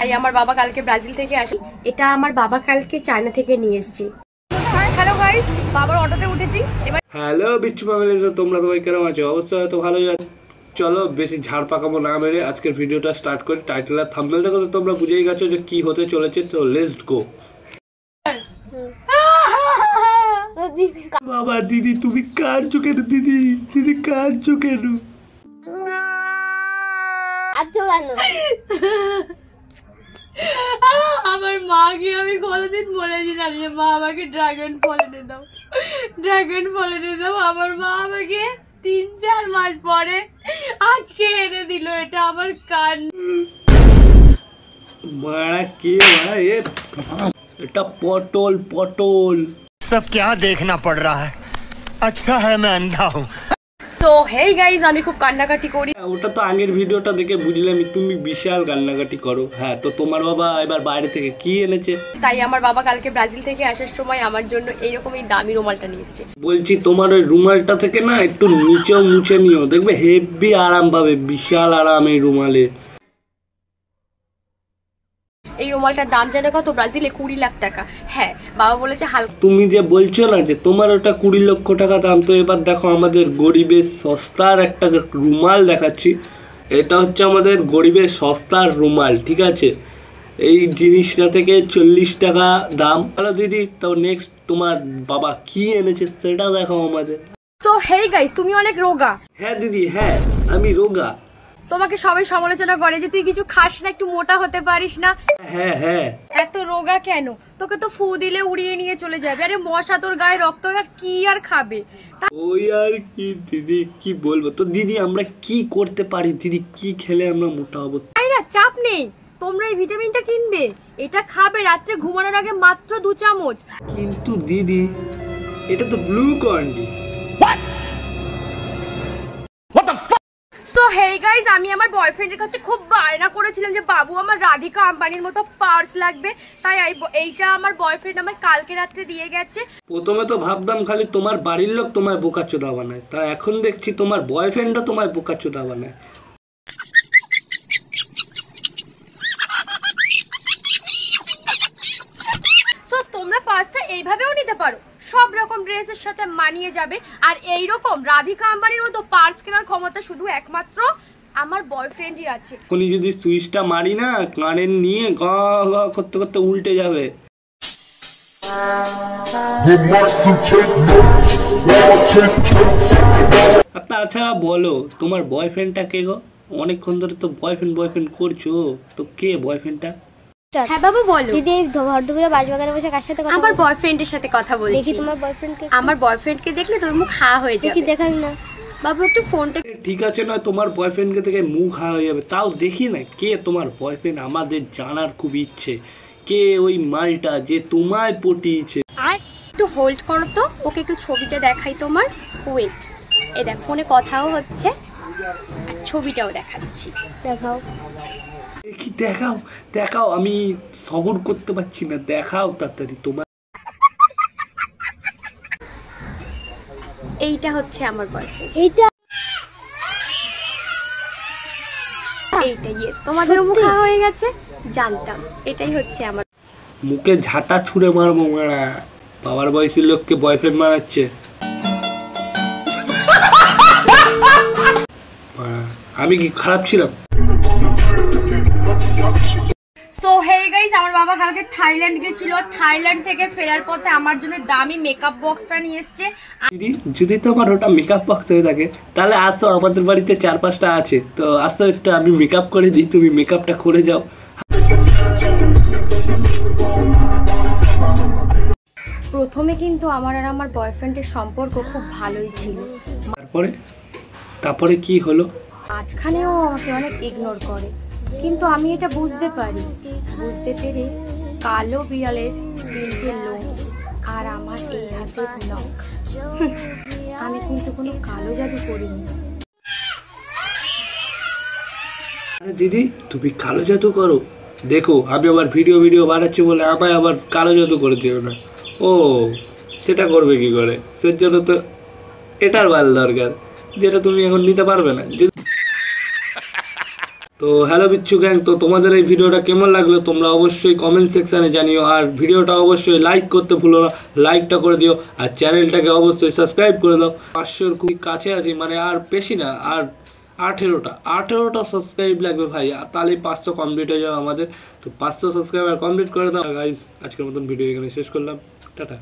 তাই আমার বাবা কালকে ব্রাজিল থেকে আসে। এটা আমার বাবা কালকে চায়না থেকে নিয়ে এসেছি। হ্যালো গাইস, বাবার অটোতে উঠেছি এবার। হ্যালো বিচ্ছু ফ্যামিলি, তোমরা সবাই কেমন আছো? অবশ্যই হয়তো ভালোই আছো। চলো বেশি ঝাড় পাকাবো না মেরে আজকের ভিডিওটা স্টার্ট করি। টাইটেল আর থাম্বনেল থেকে তো তোমরা বুঝেই গেছো যে কি হতে চলেছে, তো লেটস গো। বাবা দিদি তুমি কাঁদছো কেন? দিদি দিদি কাঁদছো কেন? আমার মাকে আমি কোনোদিন বলেছিলাম যে মা আমাকে ড্রাগন ফল এনে দাও, ড্রাগন ফল এনে দাও। আমার মা আমাকে 3-4 মাস পরে আজকে এনে দিল। এটা আমার কান মারা কে ভাই? এটা পটল পটল। सब क्या देखना पड़ रहा है? अच्छा है मैं अंधा हूँ। সো হেই গাইজ, আমি খুব কান্নাকাটি করি। ওটা তো আগের ভিডিওটা দেখে বুঝলাম তুমি বিশাল কান্নাকাটি করো। হ্যাঁ, তো তোমার বাবা এবার বাইরে থেকে কি এনেছে? তাই আমার বাবা কালকে ব্রাজিল থেকে আসার সময় আমার জন্য এইরকম এই দামি রুমালটা নিয়ে এসেছে। বলছি তোমার ওই রুমালটা থেকে না একটু নিচেও মুছে নিও, দেখবে হেভি আরাম পাবে, বিশাল আরাম এই রুমালে। এই রুমালটার দাম জানো কত? ব্রাজিলে 20 লাখ টাকা। হ্যাঁ, বাবা বলেছে হালকা। তুমি যে বলছো না যে তোমার ওটা 20 লক্ষ টাকা দাম, তো এবার দেখো আমাদের গরিবের সস্তার একটা রুমাল দেখাচ্ছি। এটা হচ্ছে আমাদের গরিবের সস্তার রুমাল, ঠিক আছে? এই জিনিসটা থেকে 40 টাকা দাম। হ্যালো দিদি, তো নেক্সট তোমার বাবা কি এনেছে সেটা দেখো আমাদের। সো হেই গাইস, তুমি অনেক রোগা। হ্যাঁ দিদি, হ্যাঁ আমি রোগা। তোমাকে সবাই সমালোচনা করে যে তুই কিছু খাস না, একটু মোটা হতে পারিস না। হ্যাঁ হ্যাঁ, এত রোগা কেন? তোকে তো ফু দিলে উড়িয়ে নিয়ে চলে যাবে। আরে মশা তোর গায়ে রক্ত আর কি আর খাবে? ওই আর কি দিদি, কি বলবো। তো দিদি আমরা কি করতে পারি? দিদি কি খেলে আমরা মোটা হবো? তাই না, চাপ নেই। তোমরা এই ভিটামিনটা কিনবে, এটা খাবে রাত্রে ঘুমানোর আগে মাত্র 2 চামচ। কিন্তু দিদি এটা তো blue corn. So hey guys, আমি আমার বয়ফ্রেন্ডের কাছে খুব বায়না করেছিলাম যে বাবু আমার রাধিকা আম্বানির মতো পার্স লাগবে। তাই এইটা আমার বয়ফ্রেন্ড আমায় কালকে রাত্রে দিয়ে গেছে। প্রথমে তো ভাবতাম খালি তোমার বাড়ির লোক তোমায় বোকাচোদা বানায়, তা এখন দেখছি তোমার বয়ফ্রেন্ডও তোমায় বোকাচোদা বানায়। সো তোমরা পার্সটা এইভাবেও নিতে পারো, সব রকম ড্রেসের সাথে মানিয়ে যাবে। আর এইরকম রাধিকা আম্বানির মতো পার্স কেনার ক্ষমতা শুধু একমাত্র আমার বয়ফ্রেন্ডই আছে। এখনই যদি সুইচটা মারি না, কারেন্ট নিয়ে গা গা করতে করতে উল্টে যাবে। তাছাড়া বলো তোমার বয়ফ্রেন্ডটা কে গো? অনেকক্ষণ ধরে তো বয়ফ্রেন্ড বয়ফ্রেন্ড করছো, তো কে বয়ফ্রেন্ডটা? হ্যাঁ বাবু বলো। দিদি ভরদুপুরে বাজবাগানে বসে কার সাথে কথা? আমার বয়ফ্রেন্ডের সাথে কথা বলছি। দেখি তোমার বয়ফ্রেন্ডকে। আমার বয়ফ্রেন্ডকে দেখলে তোর মুখ হা হয়ে যাবে। দেখি দেখাই না বাবু, একটু ফোনটা। ঠিক আছে না, তোমার বয়ফ্রেন্ডকে থেকে মুখ হা হয়ে যাবে, তাও দেখি না কে তোমার বয়ফ্রেন্ড। আমাদের জানার খুব ইচ্ছে, কে ওই মালটা যে তোমায় পটিয়েছে। একটু হোল্ড করো তো, ওকে একটু ছবিটা দেখাই তোমার। ওয়েট, এই দেখ ফোনে কথাও হচ্ছে আর ছবিটাও দেখাচ্ছি। দেখাও দেখি, দেখাও দেখাও, আমি সবর করতে পারছি না, দেখাও তাড়াতাড়ি তোমার। এইটা হচ্ছে আমার বয়ফ্রেন্ড। এইটা ইয়েস, তোমাদের মুখ হা হয়ে গেছে, জানতাম। এটাই হচ্ছে আমার। মুখে ঝাঁটা ছুঁড়ে মারবো মারা, বাবার বয়সী লোককে বয়ফ্রেন্ড মারাচ্ছে। আমি কি খারাপ ছিলাম? সো হেই গাইস, আমার বাবা কালকে থাইল্যান্ড গেছিল। থাইল্যান্ড থেকে ফেরার পথে আমার জন্য দামি মেকআপ বক্সটা নিয়ে এসেছে। দিদি যদি তোমার ওটা মেকআপ বক্স হয়ে থাকে তাহলে আসো, আমাদের বাড়িতে 4-5টা আছে, তো আসো একটু আমি মেকআপ করে দিই, তুমি মেকআপটা করে যাও। প্রথমে কিন্তু আমার আর আমার বয়ফ্রেন্ডের সম্পর্ক খুব ভালোই ছিল। তারপরে কি হলো? মাঝখানেও আমাকে অনেক ইগনোর করে, কিন্তু আমি এটা বুঝতে পারি। বুঝতে পেরে কালো বিড়ালের 3টে লোম আর আমার এই হাতের নখ। আমি কিন্তু কোনো কালো জাদু করিনি। আরে দিদি তুমি কালো জাদু করো? দেখো আমি আবার ভিডিও বানাচ্ছি বলে আমায় আবার কালো জাদু করে দিও না। ও সেটা করবে কি করে? সের জন্য তো এটার ভালো দরকার, যেটা তুমি এখন নিতে পারবে না। তো হ্যালো বিচ্ছু গ্যাং, তো তোমাদের এই ভিডিওটা কেমন লাগলো তোমরা অবশ্যই কমেন্ট সেকশানে জানিও, আর ভিডিওটা অবশ্যই লাইক করতে ভুলো না, লাইকটা করে দিও, আর চ্যানেলটাকে অবশ্যই সাবস্ক্রাইব করে দাও। 500-র খুবই কাছে আছি, মানে আর বেশি না, আর 18টা সাবস্ক্রাইব লাগবে ভাই, আর তাহলেই 500 কমপ্লিট হয়ে যাবে আমাদের। তো 500 সাবস্ক্রাইবার কমপ্লিট করে দাও গাইস। আজকের মতন ভিডিও এখানে শেষ করলাম, টাটা।